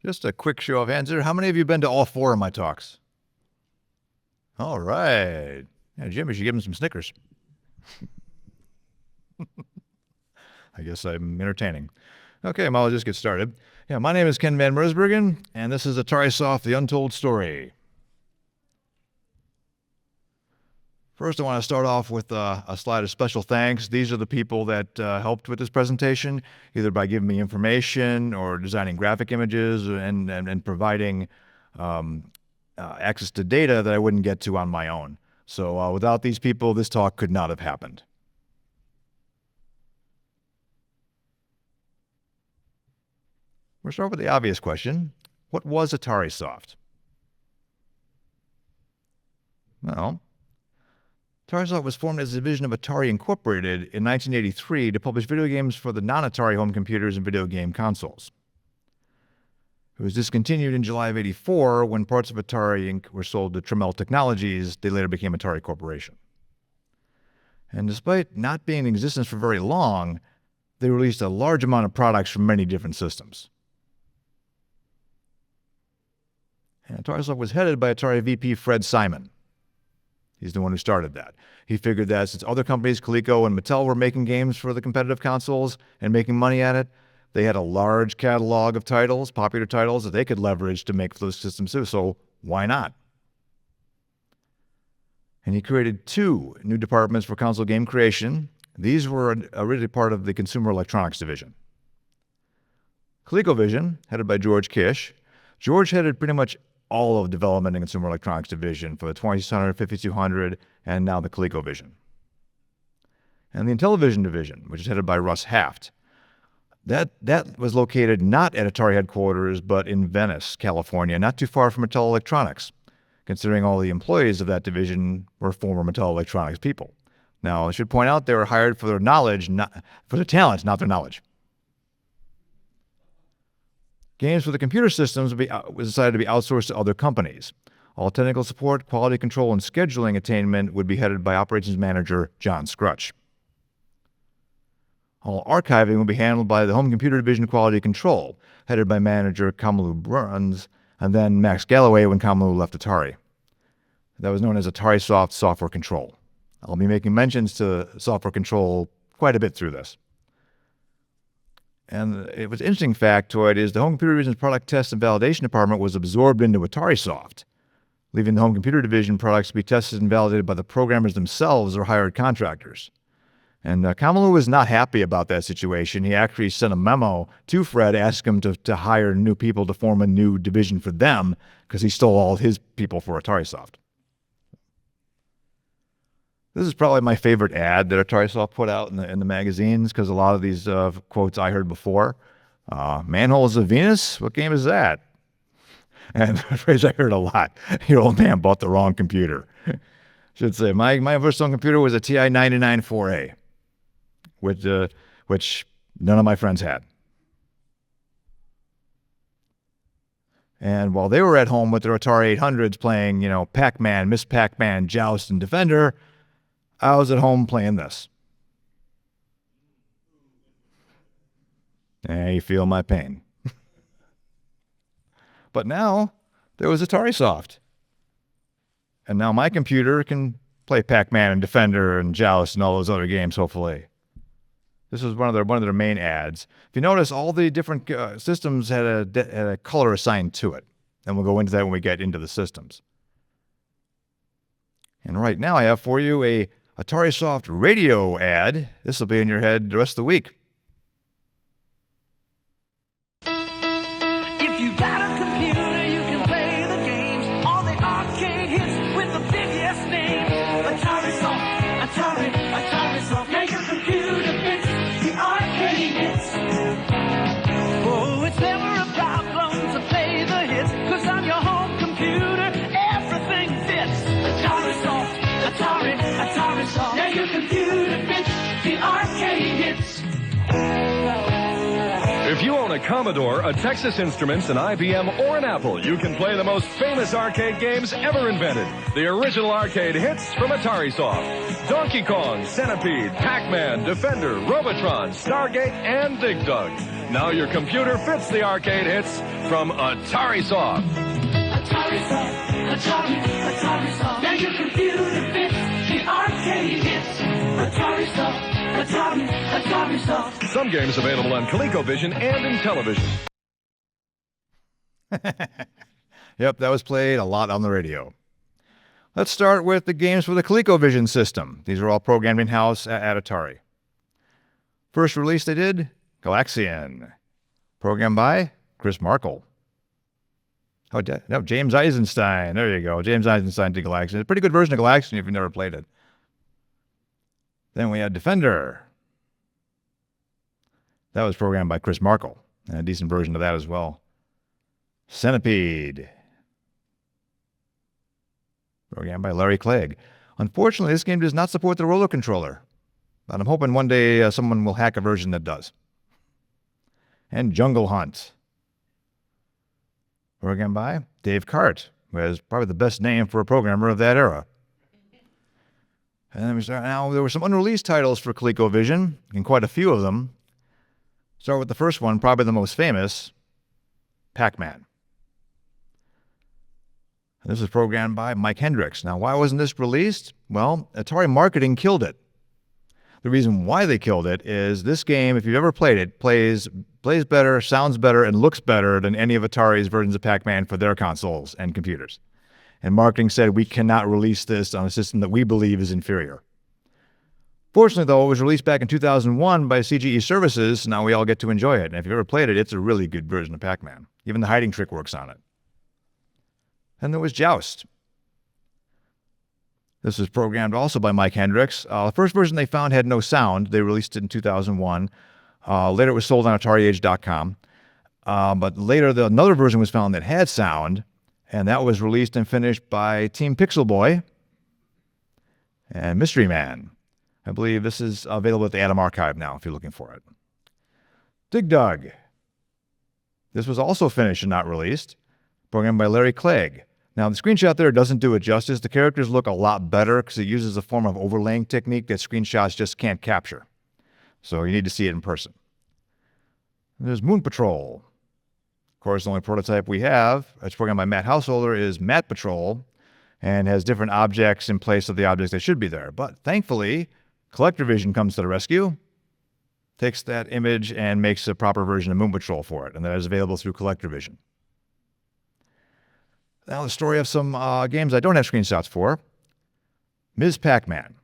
Just a quick show of hands here. How many of you have been to all 4 of my talks? All right. Yeah, Jim, you should give him some Snickers. I guess I'm entertaining. Okay, I'll just get started. Yeah, my name is Ken Van Mersbergen, and this is Atarisoft, the Untold Story. First, I want to start off with a slide of special thanks. These are the people that helped with this presentation, either by giving me information or designing graphic images and providing access to data that I wouldn't get to on my own. So without these people, this talk could not have happened. We'll start with the obvious question. What was Atarisoft? Well, Atarisoft was formed as a division of Atari Incorporated in 1983 to publish video games for the non-Atari home computers and video game consoles. It was discontinued in July of '84 when parts of Atari Inc. were sold to Trammell Technologies. They later became Atari Corporation. And despite not being in existence for very long, they released a large amount of products from many different systems. And Atarisoft was headed by Atari VP Fred Simon. He's the one who started that. He figured that since other companies, Coleco and Mattel, were making games for the competitive consoles and making money at it, they had a large catalog of titles, popular titles, that they could leverage to make those systems too, so why not? And he created 2 new departments for console game creation. These were originally part of the Consumer Electronics Division. ColecoVision, headed by George Kish. George headed pretty much all of development in Consumer Electronics Division for the 2600, 5200, and now the ColecoVision. And the Intellivision Division, which is headed by Russ Haft. That was located not at Atari headquarters, but in Venice, California, not too far from Mattel Electronics, considering all the employees of that division were former Mattel Electronics people. Now, I should point out they were hired for their knowledge, not for their talents, not their knowledge. Games for the computer systems was decided to be outsourced to other companies. All technical support, quality control, and scheduling attainment would be headed by Operations Manager John Scrutch. All archiving would be handled by the Home Computer Division Quality Control, headed by Manager Kamalu Bruns, and then Max Galloway when Kamalu left Atari. That was known as Atarisoft Software Control. I'll be making mentions to software control quite a bit through this. And it was an interesting factoid is the Home Computer Division's Product Test and Validation Department was absorbed into Atarisoft, leaving the Home Computer Division products to be tested and validated by the programmers themselves or hired contractors. And Kamalu was not happy about that situation. He actually sent a memo to Fred asking him to hire new people to form a new division for them because he stole all his people for Atarisoft. This is probably my favorite ad that Atarisoft put out in the magazines because a lot of these quotes I heard before. Manholes of Venus? What game is that? And the phrase I heard a lot, your old man bought the wrong computer. Should say, my first home computer was a TI 99-4A, which none of my friends had. And while they were at home with their Atari 800s playing, Pac-Man, Miss Pac-Man, Joust, and Defender, I was at home playing this. You feel my pain. But now, there was Atarisoft. And now my computer can play Pac-Man and Defender and Joust and all those other games, hopefully. This was one of their main ads. If you notice, all the different systems had a color assigned to it. And we'll go into that when we get into the systems. And right now I have for you a Atarisoft radio ad. This will be in your head the rest of the week. If you got a computer, you can play the games, all the arcade hits with the biggest name. Atarisoft, Atarisoft, make your computer fits the arcade hits. Oh, it's never a problem to play the hits, 'cause on your home computer, everything fits. Atarisoft, Atarisoft, yeah, your computer fits the arcade hits. a Commodore, a Texas Instruments, an IBM, or an Apple, you can play the most famous arcade games ever invented. The original arcade hits from Atarisoft. Donkey Kong, Centipede, Pac-Man, Defender, Robotron, Stargate, and Dig Dug. Now your computer fits the arcade hits from Atarisoft. Atarisoft. Now your computer fits the arcade hits. Atarisoft. Some games available on ColecoVision and Intellivision. Yep, that was played a lot on the radio. Let's start with the games for the ColecoVision system. These are all programmed in-house at Atari. First release they did, Galaxian. Programmed by Chris Markle. Oh, no, James Eisenstein. There you go. James Eisenstein did Galaxian. It's a pretty good version of Galaxian if you've never played it. Then we had Defender. That was programmed by Chris Markle. And a decent version of that as well. Centipede. Programmed by Larry Clegg. Unfortunately, this game does not support the roller controller. But I'm hoping one day someone will hack a version that does. And Jungle Hunt. Programmed by Dave Cart, who has probably the best name for a programmer of that era. And then we start now. There were some unreleased titles for ColecoVision, and quite a few of them. Start with the first one, probably the most famous, Pac-Man. And this was programmed by Mike Hendricks. Now, why wasn't this released? Well, Atari marketing killed it. The reason why they killed it is this game, if you've ever played it, plays better, sounds better, and looks better than any of Atari's versions of Pac-Man for their consoles and computers. And marketing said, we cannot release this on a system that we believe is inferior. Fortunately, though, it was released back in 2001 by CGE Services, so now we all get to enjoy it. And if you've ever played it, it's a really good version of Pac-Man. Even the hiding trick works on it. And there was Joust. This was programmed also by Mike Hendricks. The first version they found had no sound. They released it in 2001. Later, it was sold on AtariAge.com. But later, another version was found that had sound, and that was released and finished by Team Pixel Boy and Mystery Man. I believe this is available at the Adam Archive now if you're looking for it. Dig Dug. This was also finished and not released, programmed by Larry Clegg. Now, the screenshot there doesn't do it justice. The characters look a lot better because it uses a form of overlaying technique that screenshots just can't capture. So you need to see it in person. There's Moon Patrol. Of course, the only prototype we have, it's programmed by Matt Householder, is Mat Patrol, and has different objects in place of the objects that should be there. But thankfully, ColecoVision comes to the rescue, takes that image and makes a proper version of Moon Patrol for it, and that is available through ColecoVision. Now the story of some games I don't have screenshots for. Ms. Pac-Man.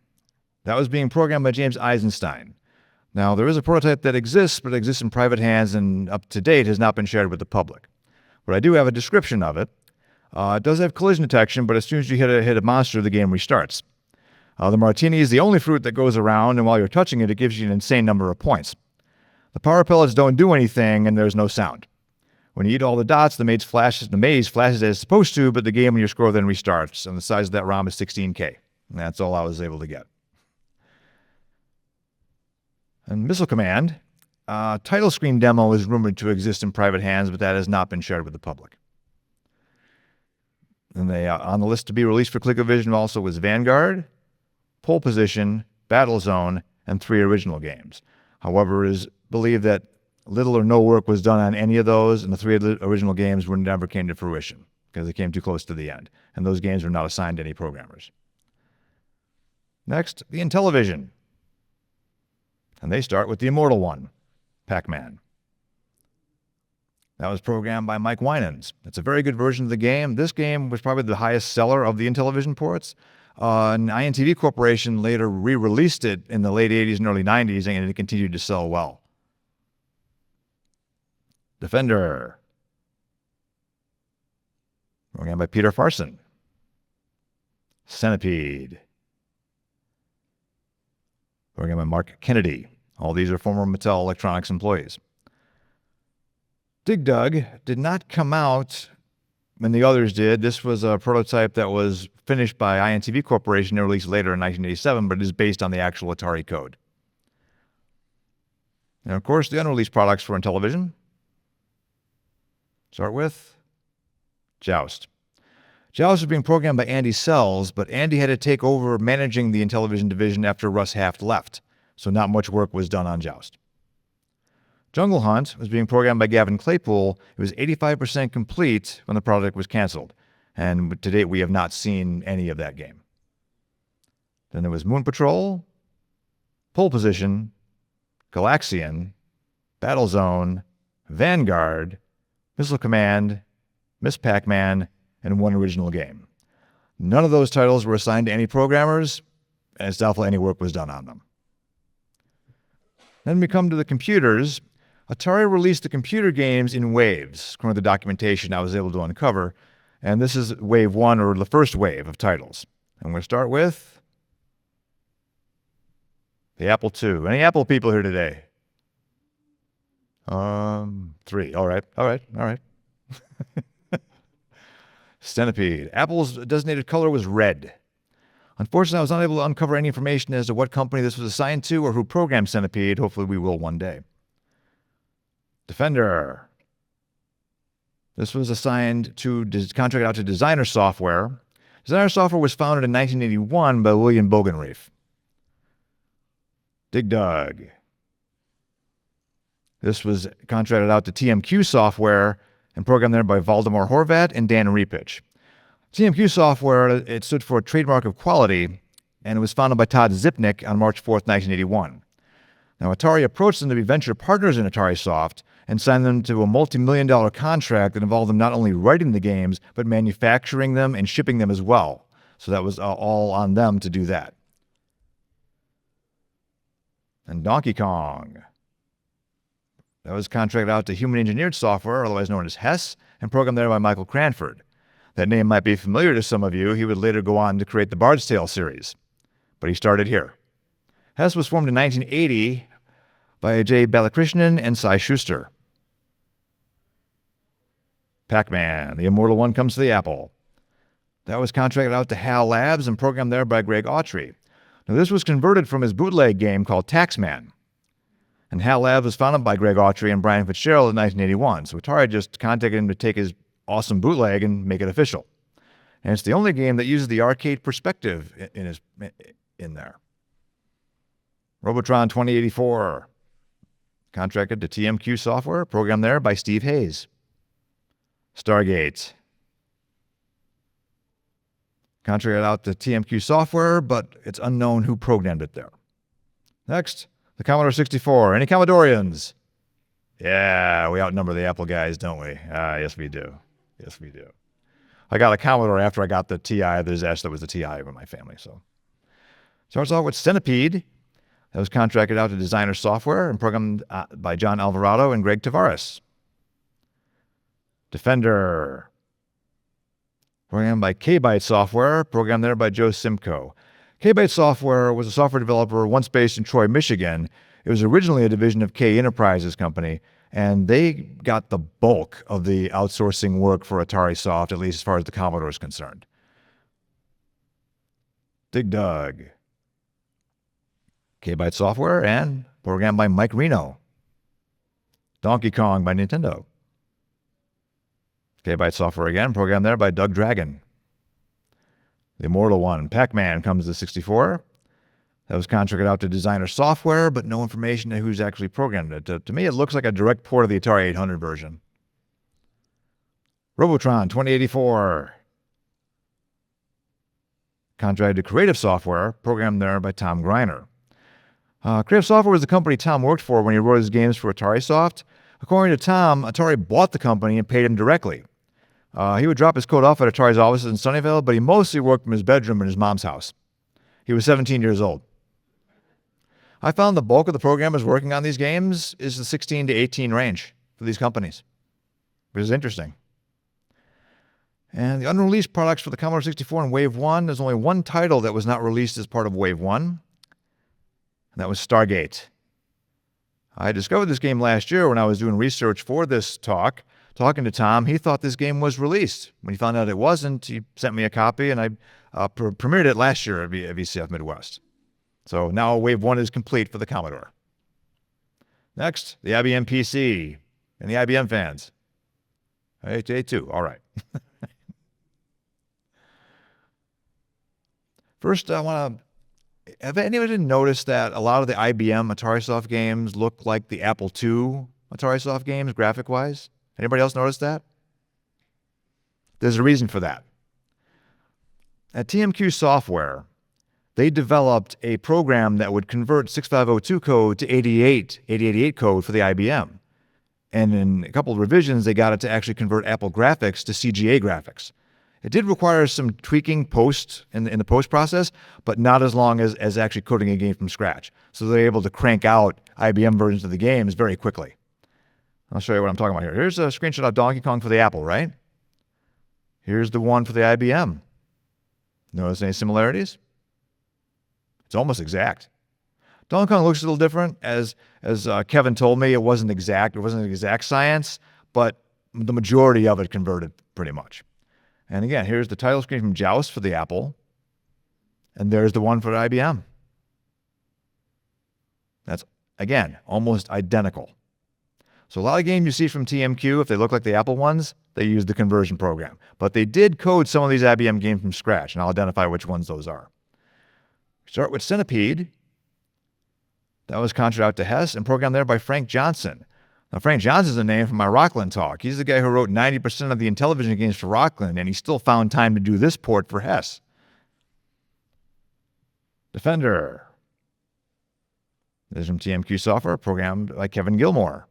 That was being programmed by James Eisenstein. Now there is a prototype that exists, but it exists in private hands and up to date has not been shared with the public. But I do have a description of it. It does have collision detection, but as soon as you hit a monster, the game restarts. The martini is the only fruit that goes around, and while you're touching it, it gives you an insane number of points. The power pellets don't do anything, and there's no sound. When you eat all the dots, the maze flashes as it's supposed to, but the game and your score then restarts, and the size of that ROM is 16K. And that's all I was able to get. And Missile Command. Title screen demo is rumored to exist in private hands, but that has not been shared with the public. And on the list to be released for ColecoVision also was Vanguard, Pole Position, Battle Zone, and 3 original games. However, it is believed that little or no work was done on any of those, and the 3 original games never came to fruition because they came too close to the end, and those games were not assigned to any programmers. Next, the Intellivision. And they start with the immortal one, Pac-Man. That was programmed by Mike Winans. It's a very good version of the game. This game was probably the highest seller of the Intellivision ports. And INTV Corporation later re-released it in the late 80s and early 90s, and it continued to sell well. Defender. Programmed by Peter Farson. Centipede. Programmed by Mark Kennedy. All these are former Mattel Electronics employees. Dig Dug did not come out when the others did. This was a prototype that was finished by INTV Corporation and released later in 1987, but it is based on the actual Atari code. And of course, the unreleased products for Intellivision. Start with Joust. Joust was being programmed by Andy Sells, but Andy had to take over managing the Intellivision division after Russ Haft left, so not much work was done on Joust. Jungle Hunt was being programmed by Gavin Claypool. It was 85% complete when the project was canceled, and to date we have not seen any of that game. Then there was Moon Patrol, Pole Position, Galaxian, Battle Zone, Vanguard, Missile Command, Miss Pac-Man, and one original game. None of those titles were assigned to any programmers, and it's doubtful any work was done on them. Then we come to the computers. Atari released the computer games in waves, according to the documentation I was able to uncover, and this is wave 1, or the first wave of titles. And we're going to start with the Apple II. Any Apple people here today? 3. All right. Centipede. Apple's designated color was red. Unfortunately, I was unable to uncover any information as to what company this was assigned to or who programmed Centipede. Hopefully we will one day. Defender. This was assigned to contract out to Designer Software. Designer Software was founded in 1981 by William Bogenreef. Dig Dug. This was contracted out to TMQ Software and programmed there by Valdemar Horvat and Dan Repich. TMQ Software, it stood for Trademark of Quality, and it was founded by Todd Zipnick on March 4th, 1981. Now, Atari approached them to be venture partners in Atarisoft and signed them to a multi-million-dollar contract that involved them not only writing the games, but manufacturing them and shipping them as well. So that was all on them to do that. And Donkey Kong. That was contracted out to Human Engineered Software, otherwise known as HESS, and programmed there by Michael Cranford. That name might be familiar to some of you. He would later go on to create the Bard's Tale series, but he started here. HESS was formed in 1980 by Jay Balakrishnan and Cy Schuster. Pac-Man, the immortal one, comes to the Apple. That was contracted out to HAL Labs and programmed there by Greg Autry. Now, this was converted from his bootleg game called Taxman. And HAL Labs was founded by Greg Autry and Brian Fitzgerald in 1981. So Atari just contacted him to take his awesome bootleg and make it official. And it's the only game that uses the arcade perspective in there. Robotron 2084, contracted to TMQ Software, programmed there by Steve Hayes. Stargate, contracted out to TMQ Software, but it's unknown who programmed it there. Next, the Commodore 64. Any Commodorians? Yeah, we outnumber the Apple guys, don't we? Yes, we do. Yes, we do. I got a Commodore after I got the TI. There's that was the TI in my family. So starts off with Centipede. That was contracted out to Designer Software and programmed by John Alvarado and Greg Tavares. Defender, programmed by K-Byte Software, programmed there by Joe Simcoe. K-Byte Software was a software developer once based in Troy, Michigan. It was originally a division of K Enterprises Company, and they got the bulk of the outsourcing work for Atarisoft, at least as far as the Commodore is concerned. Dig Dug, K-Byte Software, and programmed by Mike Reno. Donkey Kong by Nintendo. K-Byte Software again, programmed there by Doug Dragon. The immortal one, Pac-Man, comes to 64. That was contracted out to Designer Software, but no information on who's actually programmed it. To me, it looks like a direct port of the Atari 800 version. Robotron 2084. Contracted to Creative Software, programmed there by Tom Greiner. Creative Software was the company Tom worked for when he wrote his games for Atarisoft. According to Tom, Atari bought the company and paid him directly. He would drop his coat off at Atari's offices in Sunnyvale, but he mostly worked from his bedroom in his mom's house. He was 17 years old. I found the bulk of the programmers working on these games is the 16 to 18 range for these companies, which is interesting. And the unreleased products for the Commodore 64 in Wave 1, there's only one title that was not released as part of Wave 1, and that was Stargate. I discovered this game last year when I was doing research for this talk. Talking to Tom, he thought this game was released. When he found out it wasn't, he sent me a copy, and I premiered it last year at VCF Midwest. So now Wave 1 is complete for the Commodore. Next, the IBM PC and the IBM fans. A2, all right. First, I want to, have anybody noticed that a lot of the IBM Atarisoft games look like the Apple II Atarisoft games, graphic-wise? Anybody else notice that? There's a reason for that. At TMQ Software, they developed a program that would convert 6502 code to 8088 code for the IBM. And in a couple of revisions, they got it to actually convert Apple graphics to CGA graphics. It did require some tweaking in the post process, but not as long as actually coding a game from scratch. So they're able to crank out IBM versions of the games very quickly. I'll show you what I'm talking about here. Here's a screenshot of Donkey Kong for the Apple, right? Here's the one for the IBM. Notice any similarities? It's almost exact. Donkey Kong looks a little different. As Kevin told me, it wasn't exact. It wasn't exact science, but the majority of it converted pretty much. And again, here's the title screen from Joust for the Apple. And there's the one for the IBM. That's, again, almost identical. So a lot of games you see from TMQ, if they look like the Apple ones, they use the conversion program. But they did code some of these IBM games from scratch, and I'll identify which ones those are. Start with Centipede. That was contracted out to Hess and programmed there by Frank Johnson. Now, Frank Johnson's a name from my Rockland talk. He's the guy who wrote 90% of the Intellivision games for Rockland, and he still found time to do this port for Hess. Defender. This is from TMQ Software, programmed by Kevin Gilmore.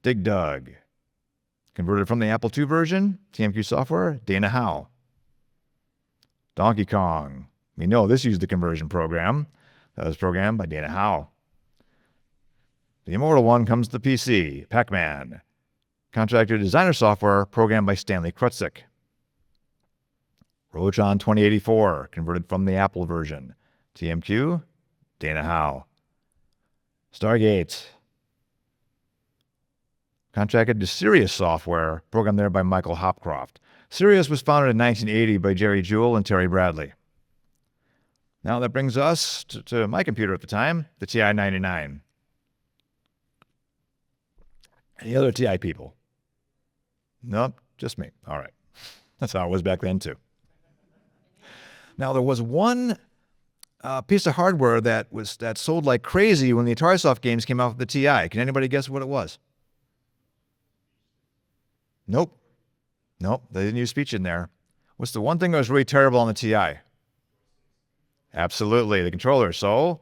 Dig Dug. Converted from the Apple II version, TMQ Software, Dana Howe. Donkey Kong. We know this used the conversion program. That was programmed by Dana Howe. The immortal one comes to the PC, Pac-Man. Contractor designer software, programmed by Stanley Krutzik. Robotron 2084, converted from the Apple version. TMQ, Dana Howe. Stargate. Contracted to Sirius Software, programmed there by Michael Hopcroft. Sirius was founded in 1980 by Jerry Jewell and Terry Bradley. Now that brings us to my computer at the time, the TI-99. Any other TI people? Nope, just me. All right. That's how it was back then, too. Now, there was one piece of hardware that sold like crazy when the Atarisoft games came out with the TI. Can anybody guess what it was? Nope. Nope, they didn't use speech in there. What's the one thing that was really terrible on the TI? Absolutely, the controller. So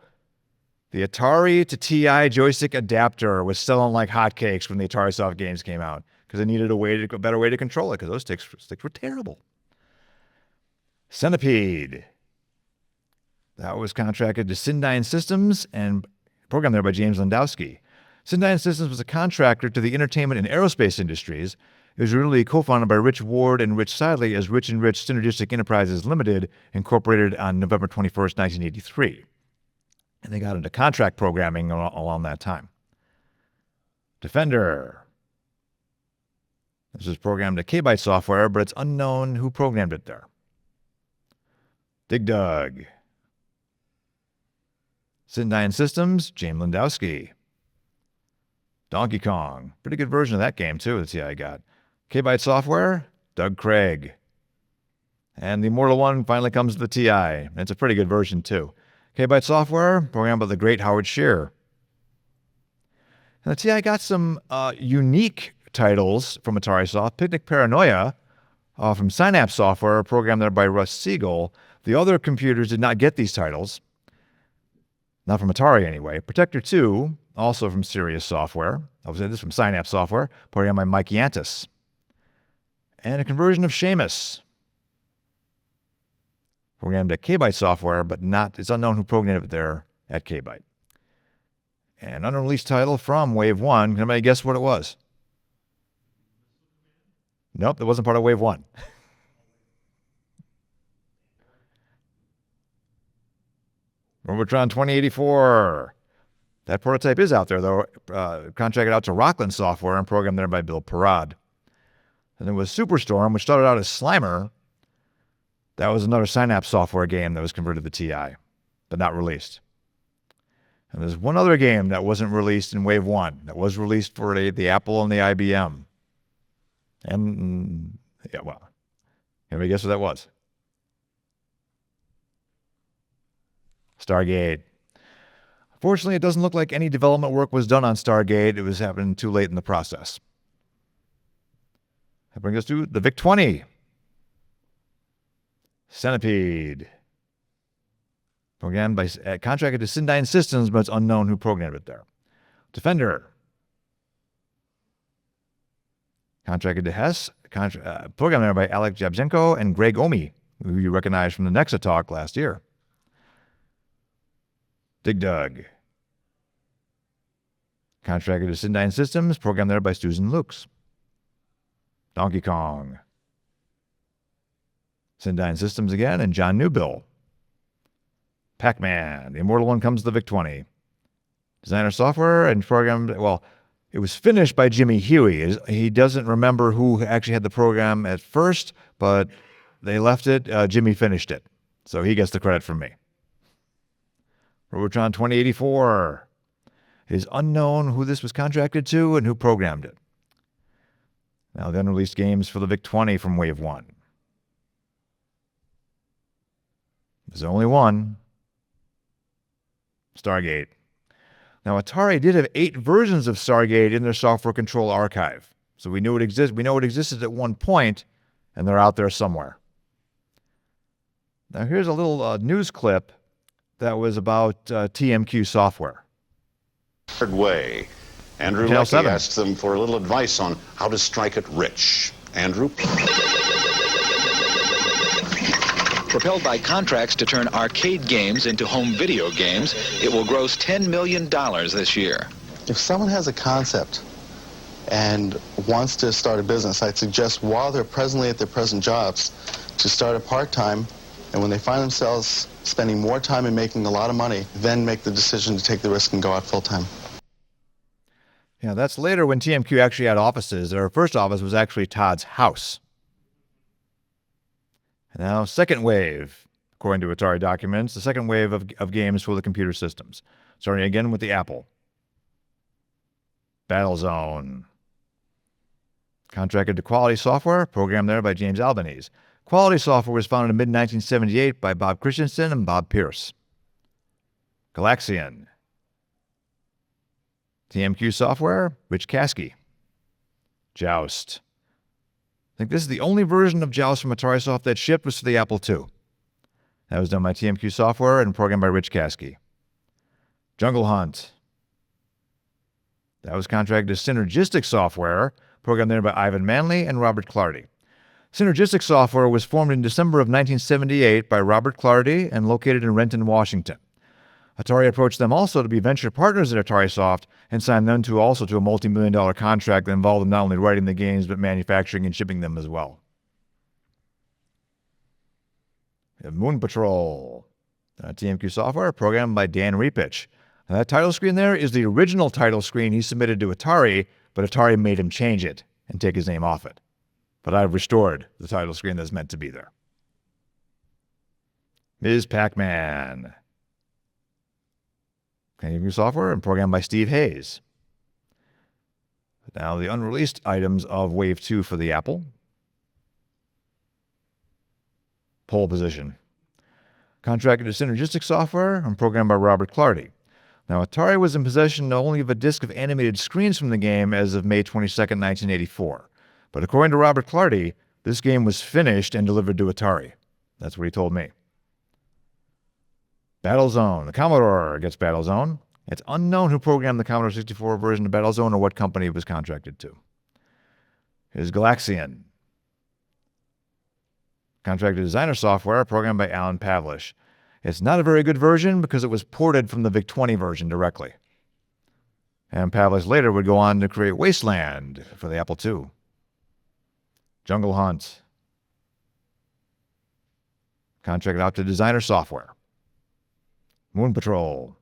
the Atari to TI joystick adapter was selling like hotcakes when the Atarisoft games came out because they needed a better way to control it because those sticks were terrible. Centipede. That was contracted to Syndyne Systems and programmed there by James Landowski. Syndyne Systems was a contractor to the entertainment and aerospace industries. It was originally co-founded by Rich Ward and Rich Sidley as Rich & Rich Synergistic Enterprises Limited, incorporated on November 21st, 1983. And they got into contract programming along that time. Defender. This was programmed to K-Byte Software, but it's unknown who programmed it there. Dig Dug. Syndyne Systems, James Landowski. Donkey Kong. Pretty good version of that game, too, the TI got. K-Byte Software, Doug Craig. And the immortal one finally comes to the TI. It's a pretty good version, too. K-Byte Software, programmed by the great Howard Shearer. And the TI got some unique titles from Atarisoft. Picnic Paranoia from Synapse Software, programmed there by Russ Siegel. The other computers did not get these titles. Not from Atari, anyway. Protector 2, also from Sirius Software. This is from Synapse Software, programmed by Mike Yantis. And a conversion of Seamus. Programmed at K-Byte Software, but it's unknown who programmed it there at K-Byte. An unreleased title from Wave 1. Can anybody guess what it was? Nope, that wasn't part of Wave 1. Robotron 2084. That prototype is out there, though. Contracted out to Rockland Software and programmed there by Bill Parad. And there was Superstorm, which started out as Slimer. That was another Synapse Software game that was converted to TI, but not released. And there's one other game that wasn't released in Wave 1, that was released for the Apple and the IBM. And, yeah, well, anybody guess what that was? Stargate. Fortunately, it doesn't look like any development work was done on Stargate. It was happening too late in the process. That brings us to the VIC-20. Centipede. Programmed by, contracted to Syndyne Systems, but it's unknown who programmed it there. Defender. Contracted to Hess. Programmed there by Alek Jabchenko and Greg Omi, who you recognize from the Nexa talk last year. Dig Dug. Contracted to Syndyne Systems, programmed there by Susan Lukes. Donkey Kong. Syndyne Systems again, and John Newbill. Pac-Man. The Immortal One comes to the VIC-20. Designer software and programmed, well, it was finished by Jimmy Huey. He doesn't remember who actually had the program at first, but they left it. Jimmy finished it. So he gets the credit from me. Robotron 2084. It is unknown who this was contracted to and who programmed it. Now, the unreleased games for the VIC-20 from Wave 1. There's only one. Stargate. Now, Atari did have 8 versions of Stargate in their software control archive. So we know it existed at one point, and they're out there somewhere. Now, here's a little news clip that was about TMQ software. Way. Andrew Detail Leckie 7. asked them for a little advice on how to strike it rich. Andrew? Propelled by contracts to turn arcade games into home video games, it will gross $10 million this year. If someone has a concept and wants to start a business, I'd suggest while they're presently at their present jobs to start a part-time, and when they find themselves spending more time and making a lot of money, then make the decision to take the risk and go out full-time. Yeah, that's later when TMQ actually had offices. Their first office was actually Todd's house. And now, second wave, according to Atari documents, the second wave of games for the computer systems. Starting again with the Apple. Battlezone. Contracted to Quality Software, programmed there by James Albanese. Quality Software was founded in mid-1978 by Bob Christensen and Bob Pierce. Galaxian. TMQ Software, Rich Caskey. Joust. I think this is the only version of Joust from Atarisoft that shipped was for the Apple II. That was done by TMQ Software and programmed by Rich Caskey. Jungle Hunt. That was contracted to Synergistic Software, programmed there by Ivan Manley and Robert Clardy. Synergistic Software was formed in December of 1978 by Robert Clardy and located in Renton, Washington. Atari approached them also to be venture partners at Atarisoft and signed them to a multi-million-dollar contract that involved them not only writing the games but manufacturing and shipping them as well. Moon Patrol. TMQ Software, programmed by Dan Repich. Now, that title screen there is the original title screen he submitted to Atari, but Atari made him change it and take his name off it. But I've restored the title screen that's meant to be there. Ms. Pac-Man. TMQ Software and programmed by Steve Hayes. Now, the unreleased items of Wave 2 for the Apple. Pole Position. Contracted to Synergistic Software and programmed by Robert Clardy. Now, Atari was in possession only of a disc of animated screens from the game as of May 22, 1984. But according to Robert Clardy, this game was finished and delivered to Atari. That's what he told me. Battlezone. The Commodore gets Battlezone. It's unknown who programmed the Commodore 64 version of Battlezone or what company it was contracted to. Here's Galaxian. Contracted designer software, programmed by Alan Pavlish. It's not a very good version because it was ported from the VIC-20 version directly. And Pavlish later would go on to create Wasteland for the Apple II. Jungle Hunt. Contracted out to designer software. Moon Patrol.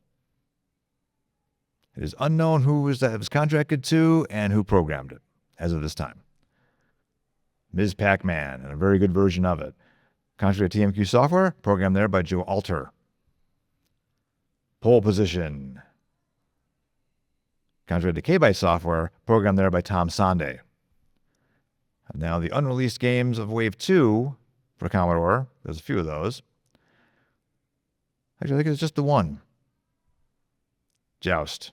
It is unknown who was contracted to and who programmed it as of this time. Ms. Pac-Man, and a very good version of it. Contracted to TMQ Software, programmed there by Joe Alter. Pole Position. Contracted to K-Byte Software, programmed there by Tom Sonde. Now, the unreleased games of Wave 2 for Commodore, there's a few of those. Actually, I think it's just the one. Joust.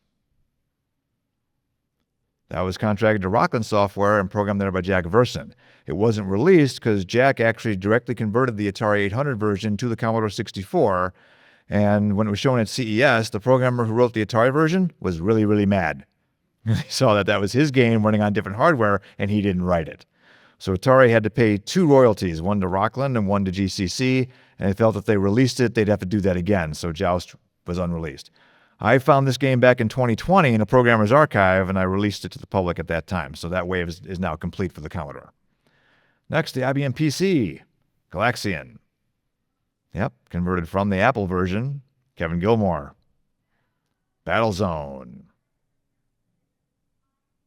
That was contracted to Rockland Software and programmed there by Jack Verson. It wasn't released because Jack actually directly converted the Atari 800 version to the Commodore 64, and when it was shown at CES, the programmer who wrote the Atari version was really, really mad. He saw that that was his game running on different hardware, and he didn't write it. So Atari had to pay 2 royalties, one to Rockland and one to GCC, and they felt if they released it, they'd have to do that again, so Joust was unreleased. I found this game back in 2020 in a programmer's archive, and I released it to the public at that time, so that wave is now complete for the Commodore. Next, the IBM PC, Galaxian. Yep, converted from the Apple version, Kevin Gilmore. Battlezone.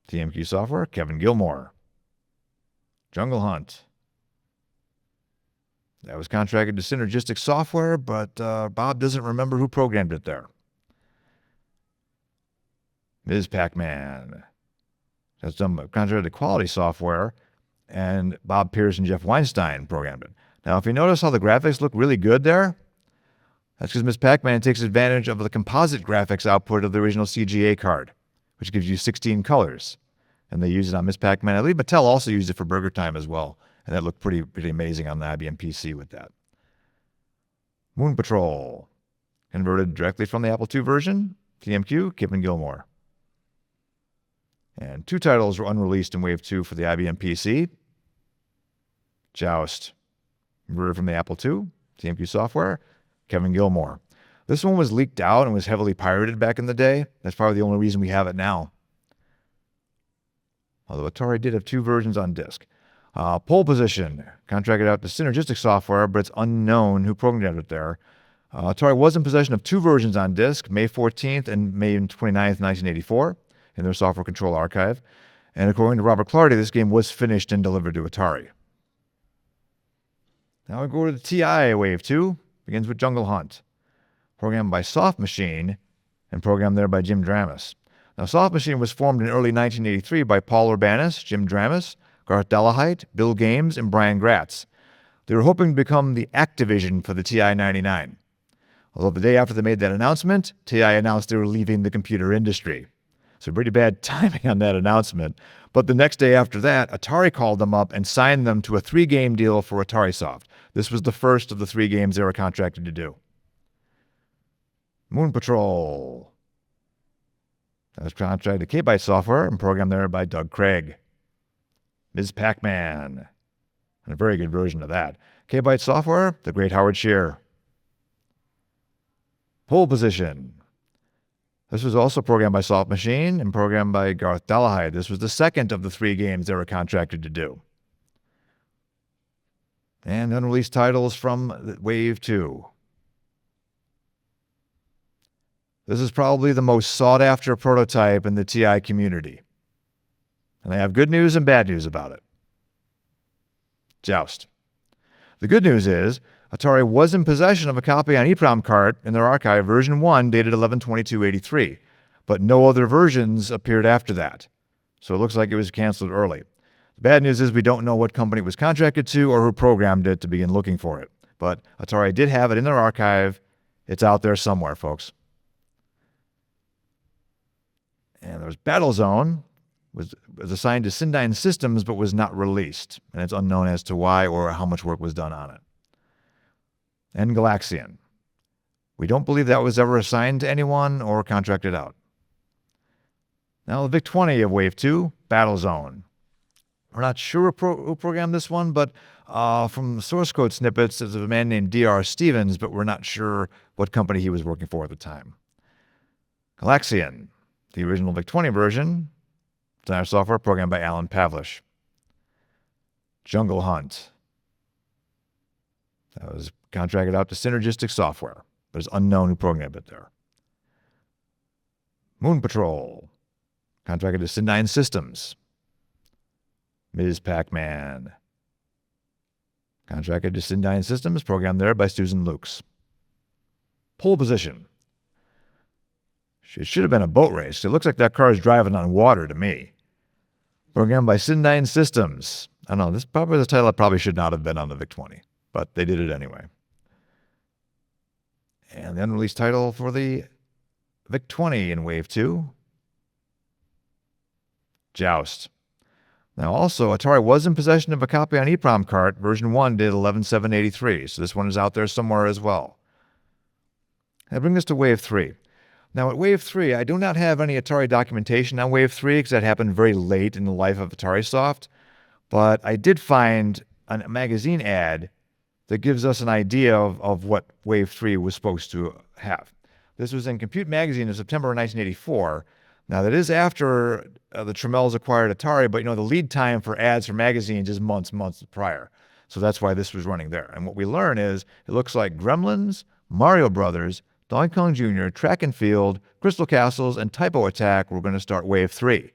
TMQ Software, Kevin Gilmore. Jungle Hunt. That was contracted to Synergistic Software, but Bob doesn't remember who programmed it there. Ms. Pac-Man. That's done contracted to Quality Software, and Bob Pierce and Jeff Weinstein programmed it. Now, if you notice how the graphics look really good there, that's because Ms. Pac-Man takes advantage of the composite graphics output of the original CGA card, which gives you 16 colors. And they use it on Ms. Pac-Man. I believe Mattel also used it for Burger Time as well, and that looked pretty amazing on the IBM PC with that. Moon Patrol, converted directly from the Apple II version, TMQ, Kevin Gilmore. And 2 titles were unreleased in Wave 2 for the IBM PC. Joust, converted from the Apple II, TMQ Software, Kevin Gilmore. This one was leaked out and was heavily pirated back in the day. That's probably the only reason we have it now. Although Atari did have 2 versions on disk. Pole Position, contracted out to Synergistic Software, but it's unknown who programmed it there. Atari was in possession of 2 versions on disk, May 14th and May 29th, 1984, in their software control archive. And according to Robert Clardy, this game was finished and delivered to Atari. Now we go to the TI Wave 2, begins with Jungle Hunt, programmed by Soft Machine and programmed there by Jim Dramas. Now, Soft Machine was formed in early 1983 by Paul Urbanis, Jim Dramas, Garth Delahite, Bill Games, and Brian Gratz. They were hoping to become the Activision for the TI-99. Although the day after they made that announcement, TI announced they were leaving the computer industry. So pretty bad timing on that announcement. But the next day after that, Atari called them up and signed them to a 3-game deal for Atarisoft. This was the first of the 3 games they were contracted to do. Moon Patrol. That was contracted to K-Byte Software and programmed there by Doug Craig. Ms. Pac-Man. And a very good version of that. K-Byte Software, the great Howard Shear. Pole Position. This was also programmed by Soft Machine and programmed by Garth Delahite. This was the second of the 3 games they were contracted to do. And unreleased titles from Wave 2. This is probably the most sought-after prototype in the TI community. And I have good news and bad news about it. Joust. The good news is, Atari was in possession of a copy on EEPROM cart in their archive, version 1, dated 11/22/83, but no other versions appeared after that. So it looks like it was canceled early. The bad news is we don't know what company it was contracted to or who programmed it to begin looking for it. But Atari did have it in their archive. It's out there somewhere, folks. And there was Battlezone, was assigned to Syndyne Systems but was not released, and it's unknown as to why or how much work was done on it. And Galaxian. We don't believe that was ever assigned to anyone or contracted out. Now the VIC-20 of Wave 2, Battlezone. We're not sure who programmed this one, but from the source code snippets, there's a man named D.R. Stevens, but we're not sure what company he was working for at the time. Galaxian, the original VIC-20 version, designer software programmed by Alan Pavlish. Jungle Hunt. That was contracted out to Synergistic Software, but it's unknown who programmed it there. Moon Patrol, contracted to Syndyne Systems. Ms. Pac-Man, contracted to Syndyne Systems, programmed there by Susan Lukes. Pole Position. It should have been a boat race. It looks like that car is driving on water to me. Programmed by Syndyne Systems. I don't know, this probably was a title that probably should not have been on the VIC-20, but they did it anyway. And the unreleased title for the VIC-20 in Wave 2, Joust. Now also, Atari was in possession of a copy on EEPROM cart. Version 1 did 11.783, so this one is out there somewhere as well. That brings us to Wave 3. Now at Wave 3, I do not have any Atari documentation on Wave 3 because that happened very late in the life of Atarisoft, but I did find a magazine ad that gives us an idea of what Wave 3 was supposed to have. This was in Compute Magazine in September 1984. Now, that is after the Tremels acquired Atari, but, the lead time for ads for magazines is months prior. So that's why this was running there. And what we learn is it looks like Gremlins, Mario Brothers, Donkey Kong Jr., Track and Field, Crystal Castles, and Typo Attack were going to start Wave 3.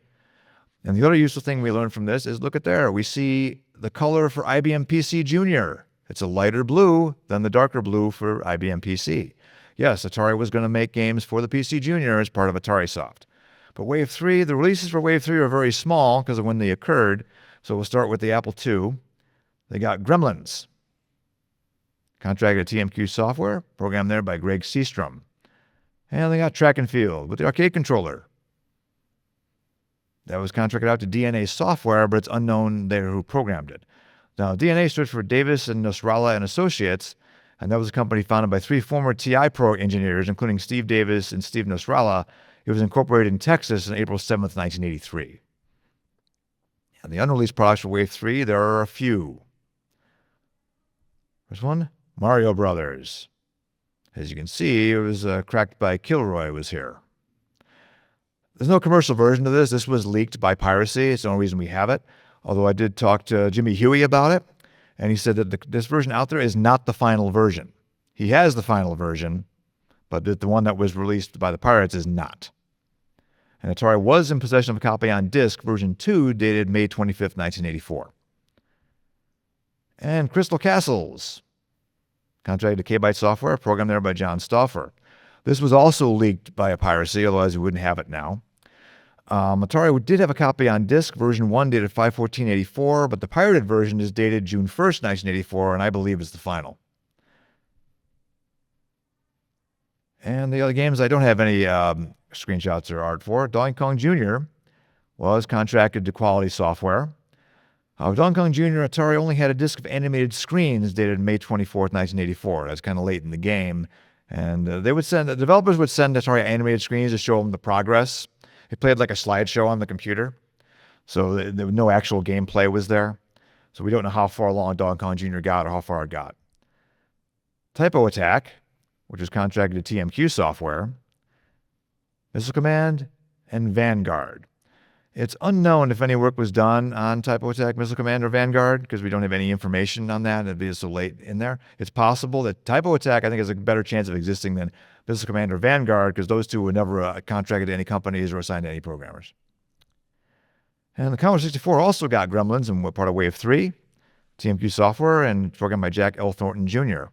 And the other useful thing we learned from this is, look at there. We see the color for IBM PC Jr. It's a lighter blue than the darker blue for IBM PC. Yes, Atari was going to make games for the PC Jr. as part of Atarisoft. But Wave 3, the releases for Wave 3 are very small because of when they occurred. So we'll start with the Apple II. They got Gremlins, contracted to TMQ Software, programmed there by Greg Seastrom. And they got Track and Field with the arcade controller. That was contracted out to DNA Software, but it's unknown there who programmed it. Now, DNA stood for Davis and Nasrallah and Associates, and that was a company founded by 3 former TI Pro engineers, including Steve Davis and Steve Nasrallah. It was incorporated in Texas on April 7th, 1983. And the unreleased products for Wave 3, there are a few. First one, Mario Brothers. As you can see, it was cracked by Kilroy was here. There's no commercial version of this. This was leaked by piracy. It's the only reason we have it. Although I did talk to Jimmy Huey about it, and he said that this version out there is not the final version. He has the final version, but the one that was released by the pirates is not. And Atari was in possession of a copy on disc, version 2, dated May 25th, 1984. And Crystal Castles, contracted to K-Byte Software, programmed there by John Stauffer. This was also leaked by a piracy, otherwise we wouldn't have it now. Atari did have a copy on disc, version 1 dated 5/14/84, but the pirated version is dated June 1st, 1984, and I believe is the final. And the other games I don't have any screenshots or art for. Donkey Kong Jr. was contracted to Quality Software. Donkey Kong Jr. Atari only had a disc of animated screens dated May 24th, 1984. That's kind of late in the game. And the developers would send Atari animated screens to show them the progress. It played like a slideshow on the computer. So there was no actual gameplay was there. So we don't know how far along Donkey Kong Jr. got or how far it got. Typo Attack, which was contracted to TMQ Software, Missile Command, and Vanguard. It's unknown if any work was done on Typo Attack, Missile Command, or Vanguard because we don't have any information on that. It'd be so late in there. It's possible that Typo Attack, I think, has a better chance of existing than Missile Command or Vanguard because those two were never contracted to any companies or assigned to any programmers. And the Commodore 64 also got Gremlins and were part of Wave 3, TMQ Software, and programmed by Jack L. Thornton Jr.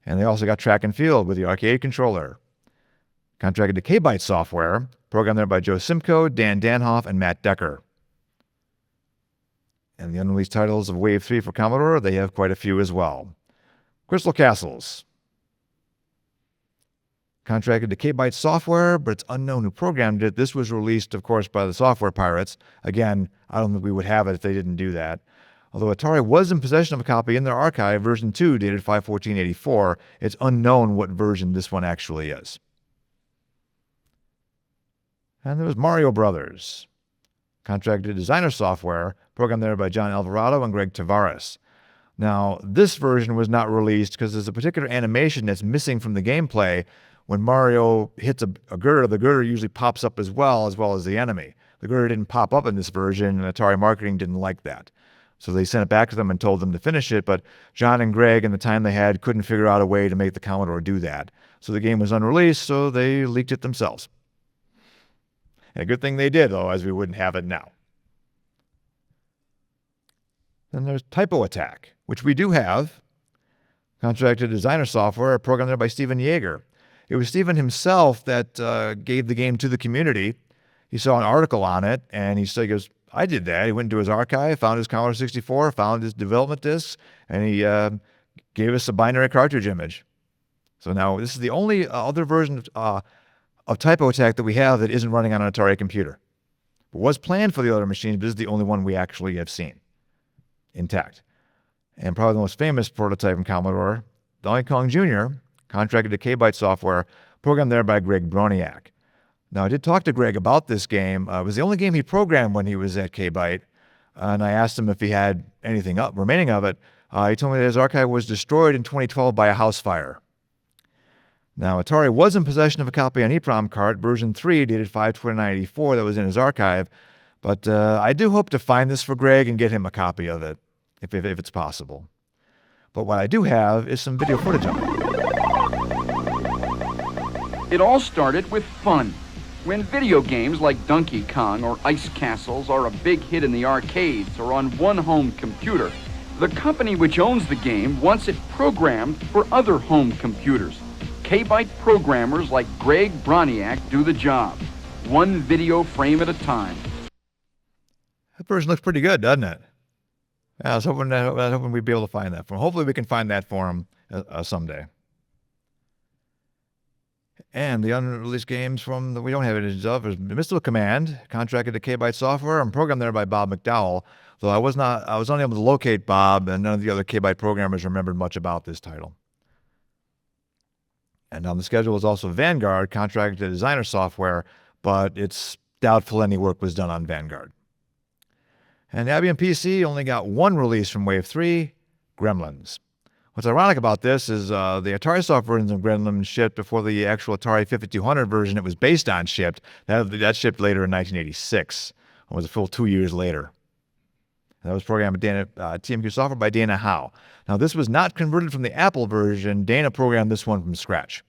And they also got Track and Field with the arcade controller. Contracted to K-Byte Software, programmed there by Joe Simcoe, Dan Danhoff, and Matt Decker. And the unreleased titles of Wave 3 for Commodore, they have quite a few as well. Crystal Castles. Contracted to K-Byte Software, but it's unknown who programmed it. This was released, of course, by the software pirates. Again, I don't think we would have it if they didn't do that. Although Atari was in possession of a copy in their archive, version 2, dated 5/14/84, it's unknown what version this one actually is. And there was Mario Brothers, contracted designer software, programmed there by John Alvarado and Greg Tavares. Now, this version was not released because there's a particular animation that's missing from the gameplay. When Mario hits a girder, the girder usually pops up as well as the enemy. The girder didn't pop up in this version, and Atari marketing didn't like that. So they sent it back to them and told them to finish it, but John and Greg, in the time they had, couldn't figure out a way to make the Commodore do that. So the game was unreleased, so they leaked it themselves. And a good thing they did, otherwise we wouldn't have it now. Then there's Typo Attack, which we do have. Contracted designer software, programmed there by Stephen Yeager. It was Stephen himself that gave the game to the community. He saw an article on it, and he goes, I did that. He went into his archive, found his Commodore 64, found his development discs, and he gave us a binary cartridge image. So now this is the only other version of Typo Attack that we have that isn't running on an Atari computer. It was planned for the other machines, but this is the only one we actually have seen intact. And probably the most famous prototype from Commodore, Donkey Kong Jr., contracted to K-Byte Software, programmed there by Greg Broniak. Now, I did talk to Greg about this game. It was the only game he programmed when he was at K-Byte, and I asked him if he had anything remaining of it. He told me that his archive was destroyed in 2012 by a house fire. Now, Atari was in possession of a copy on EEPROM cart, version 3, dated 5/29/84, that was in his archive, but I do hope to find this for Greg and get him a copy of it, if it's possible. But what I do have is some video footage of it. It all started with fun. When video games like Donkey Kong or Ice Castles are a big hit in the arcades or on one home computer, the company which owns the game wants it programmed for other home computers. K-Byte programmers like Greg Broniak do the job, one video frame at a time. That version looks pretty good, doesn't it? I was hoping we'd be able to find that for him. Hopefully we can find that for him someday. And the unreleased games that we don't have images of is Missile Command, contracted to K-Byte Software and programmed there by Bob McDowell, though I was unable to locate Bob, and none of the other K-Byte programmers remembered much about this title. And on the schedule was also Vanguard, contracted to Designer Software, but it's doubtful any work was done on Vanguard. And the IBM PC only got one release from Wave 3, Gremlins. What's ironic about this is the Atarisoft versions of Gremlins shipped before the actual Atari 5200 version it was based on shipped. That shipped later in 1986. It was a full 2 years later. That was programmed by TMQ Software by Dana Howe. Now, this was not converted from the Apple version. Dana programmed this one from scratch.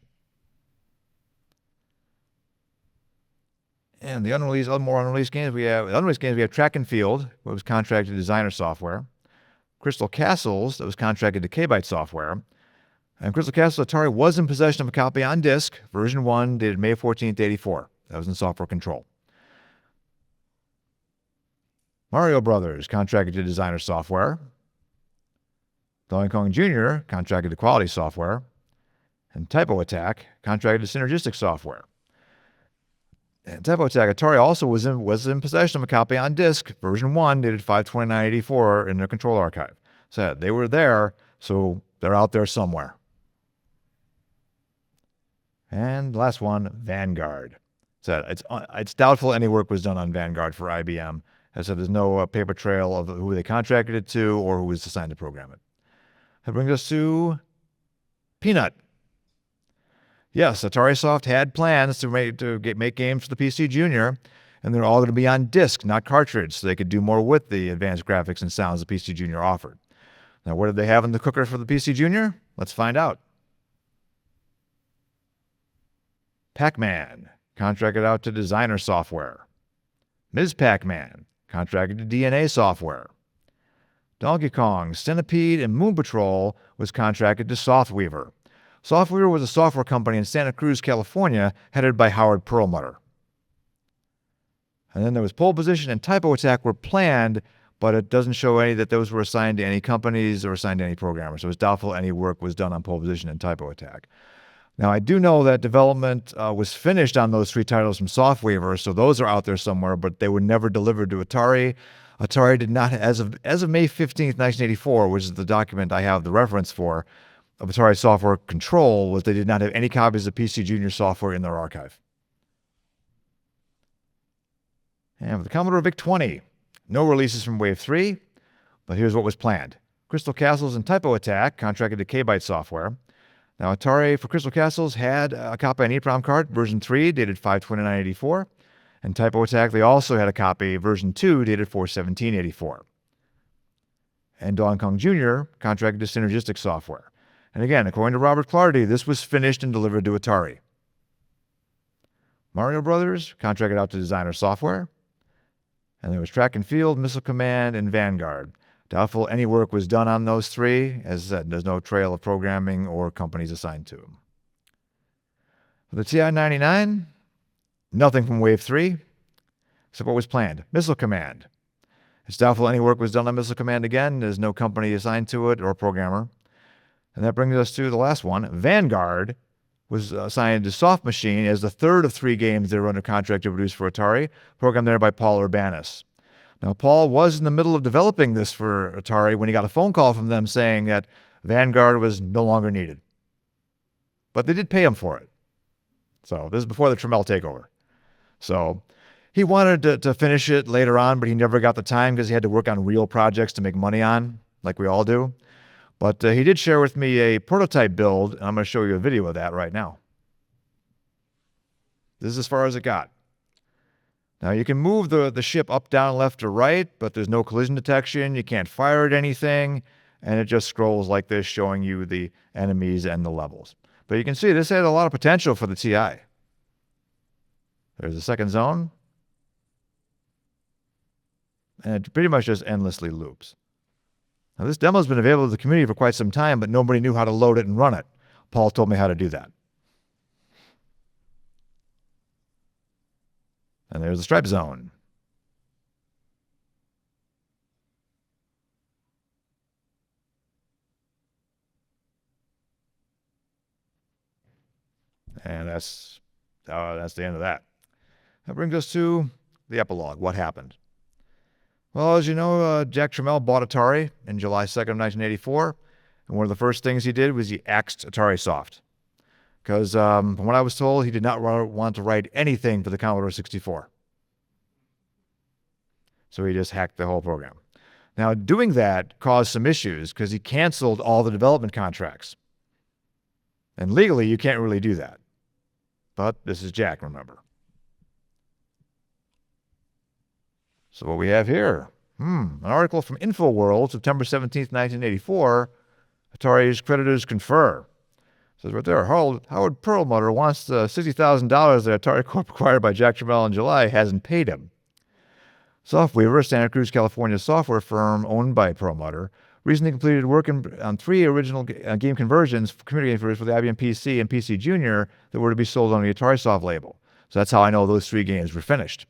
And the more unreleased games we have Track and Field, which was contracted to Designer Software. Crystal Castles, that was contracted to K-Byte Software. And Crystal Castles, Atari was in possession of a copy on disc, version 1, dated May 14th, 84. That was in software control. Mario Brothers, contracted to Designer Software. Donkey Kong Jr., contracted to Quality Software. And Typo Attack, contracted to Synergistic Software. And Typo Attack, Atari also was in possession of a copy on disc, version 1, dated 5/29/84 in their control archive. So they were there, so they're out there somewhere. And the last one, Vanguard. So it's doubtful any work was done on Vanguard for IBM. As I said, there's no paper trail of who they contracted it to or who was assigned to program it. That brings us to Peanut. Yes, Atarisoft had plans to make games for the PC Junior, and they're all going to be on disk, not cartridge, so they could do more with the advanced graphics and sounds the PC Junior offered. Now, what did they have in the cooker for the PC Junior? Let's find out. Pac-Man, contracted out to Designer Software. Ms. Pac-Man, contracted to DNA Software. Donkey Kong, Centipede, and Moon Patrol was contracted to Softweaver. Softweaver was a software company in Santa Cruz, California, headed by Howard Perlmutter. And then there was Pole Position and Typo Attack were planned, but it doesn't show any that those were assigned to any companies or assigned to any programmers. So it's doubtful any work was done on Pole Position and Typo Attack. Now, I do know that development was finished on those three titles from Softweaver, so those are out there somewhere, but they were never delivered to Atari. Atari did not, as of May 15th, 1984, which is the document I have the reference for, of Atari Software Control, was they did not have any copies of PC Junior software in their archive. And with the Commodore VIC-20, no releases from Wave 3, but here's what was planned. Crystal Castles and Typo Attack, contracted to K-Byte Software. Now, Atari for Crystal Castles had a copy on EEPROM cart, version 3, dated 5/29/84. And Typo Attack, they also had a copy, version 2, dated 4/17/84. And Donkey Kong Jr., contracted to Synergistic Software. And again, according to Robert Clardy, this was finished and delivered to Atari. Mario Brothers, contracted out to Designer Software. And there was Track and Field, Missile Command, and Vanguard. Doubtful any work was done on those three. As I said, there's no trail of programming or companies assigned to them. For the TI-99, nothing from Wave 3, except what was planned. Missile Command, It's doubtful any work was done on Missile Command again. There's no company assigned to it or programmer. And that brings us to the last one. Vanguard was assigned to Soft Machine as the third of 3 games they were under contract to produce for Atari, programmed there by Paul Urbanis. Now, Paul was in the middle of developing this for Atari when he got a phone call from them saying that Vanguard was no longer needed. But they did pay him for it. So this is before the Trammell takeover. So he wanted to finish it later on, but he never got the time because he had to work on real projects to make money on, like we all do. But he did share with me a prototype build, and I'm going to show you a video of that right now. This is as far as it got. Now, you can move the ship up, down, left, or right, but there's no collision detection. You can't fire at anything, and it just scrolls like this, showing you the enemies and the levels. But you can see this had a lot of potential for the TI. There's the second zone. And it pretty much just endlessly loops. Now, this demo's been available to the community for quite some time, but nobody knew how to load it and run it. Paul told me how to do that. And there's the stripe zone. And that's the end of that. That brings us to the epilogue. What happened? Well, as you know, Jack Trammell bought Atari in July 2nd of 1984, and one of the first things he did was he axed Atarisoft. Because from what I was told, he did not want to write anything for the Commodore 64. So he just hacked the whole program. Now, doing that caused some issues because he canceled all the development contracts. And legally, you can't really do that. But this is Jack, remember. So what we have here, an article from InfoWorld, September 17th, 1984, Atari's creditors confer. It says right there, Howard Perlmutter wants the $60,000 that Atari Corp acquired by Jack Trammell in July, hasn't paid him. Softweaver, a Santa Cruz, California software firm owned by Perlmutter, recently completed work on 3 original game conversions, computer game conversions for the IBM PC and PC Junior that were to be sold on the Atarisoft label. So that's how I know those 3 games were finished.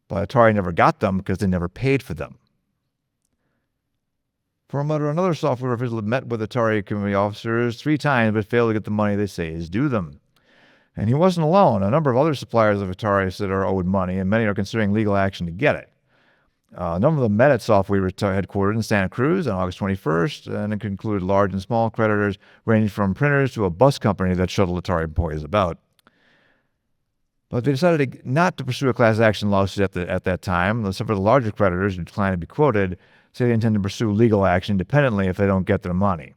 But Atari never got them because they never paid for them. Perlmutter, another software official, met with Atari community officers 3 times but failed to get the money they say is due them. And he wasn't alone. A number of other suppliers of Atari said are owed money, and many are considering legal action to get it. A number of them met at Software headquartered in Santa Cruz on August 21st, and it included large and small creditors ranging from printers to a bus company that shuttled Atari employees about. But they decided not to pursue a class action lawsuit at that time. Some of the larger creditors who declined to be quoted say they intend to pursue legal action independently if they don't get their money.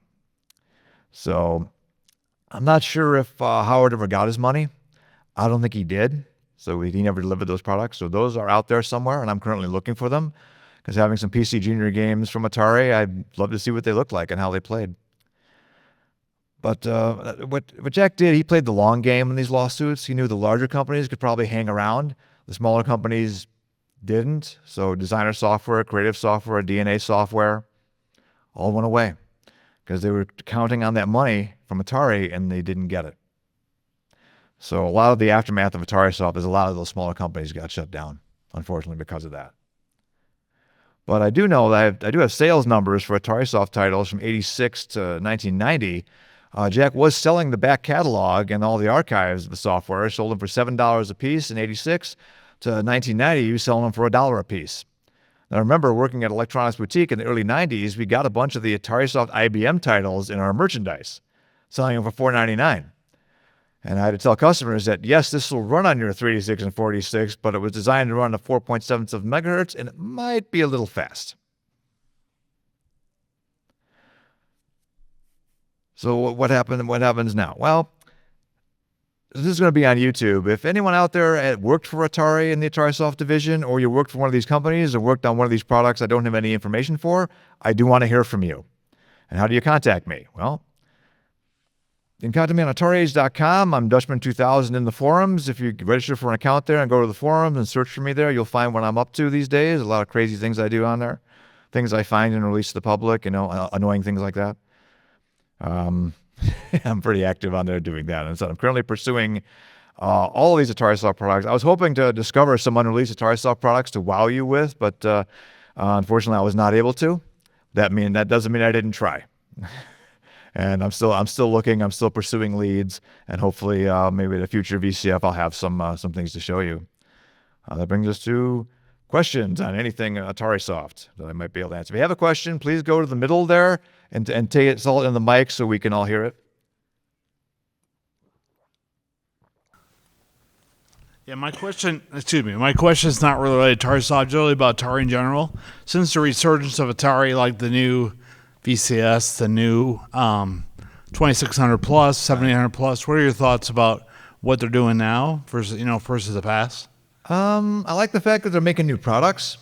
So I'm not sure if Howard ever got his money. I don't think he did. So he never delivered those products. So those are out there somewhere, and I'm currently looking for them. Because having some PC Junior games from Atari, I'd love to see what they look like and how they played. But what Jack did, he played the long game in these lawsuits. He knew the larger companies could probably hang around. The smaller companies didn't. So Designer Software, Creative Software, DNA Software, all went away. Because they were counting on that money from Atari, and they didn't get it. So a lot of the aftermath of Atarisoft is a lot of those smaller companies got shut down, unfortunately, because of that. But I do know that I do have sales numbers for Atarisoft titles from 86 to 1990. Jack was selling the back catalog and all the archives of the software. Sold them for $7 a piece in 86. To 1990, he was selling them for $1 a piece. Now, I remember working at Electronics Boutique in the early 90s, we got a bunch of the Atarisoft IBM titles in our merchandise, selling them for $4.99. And I had to tell customers that, yes, this will run on your 386 and 486, but it was designed to run at 4.77 megahertz, and it might be a little fast. So what happens now? Well, this is going to be on YouTube. If anyone out there worked for Atari in the Atarisoft division, or you worked for one of these companies or worked on one of these products I don't have any information for, I do want to hear from you. And how do you contact me? Well, you can contact me on AtariAge.com. I'm Dutchman2000 in the forums. If you register for an account there and go to the forums and search for me there, you'll find what I'm up to these days. A lot of crazy things I do on there. Things I find and release to the public, annoying things like that. I'm pretty active on there doing that. And so I'm currently pursuing all of these Atarisoft products. I was hoping to discover some unreleased Atarisoft products to wow you with, but Unfortunately, I was not able to. That doesn't mean I didn't try. And I'm still looking. I'm still pursuing leads, and hopefully, maybe at a future VCF, I'll have some things to show you. That brings us to questions on anything Atarisoft that I might be able to answer. If you have a question, please go to the middle there and take it all in the mic so we can all hear it. Yeah, my question is not really related to Atarisoft, it's really about Atari in general. Since the resurgence of Atari, like the new VCS, the new 2600 plus, 7800 plus, what are your thoughts about what they're doing now versus the past? I like the fact that they're making new products,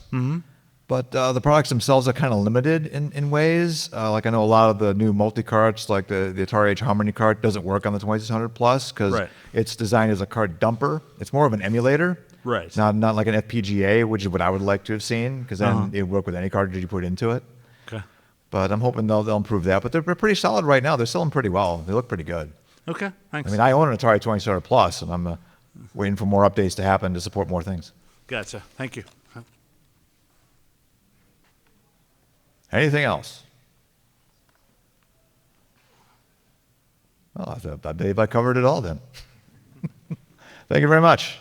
but the products themselves are kind of limited in ways. Like I know a lot of the new multi-carts, like the Atari Age Harmony cart, doesn't work on the 2600 Plus because it's designed as a cart dumper. It's more of an emulator. Right. It's not like an FPGA, which is what I would like to have seen, because then it would work with any cartridge you put into it. Okay. But I'm hoping they'll improve that. But they're pretty solid right now. They're selling pretty well. They look pretty good. Okay, thanks. I mean, I own an Atari 2600 Plus, and I'm waiting for more updates to happen to support more things. Gotcha. Thank you. Anything else? Well, I believe I covered it all then. Thank you very much.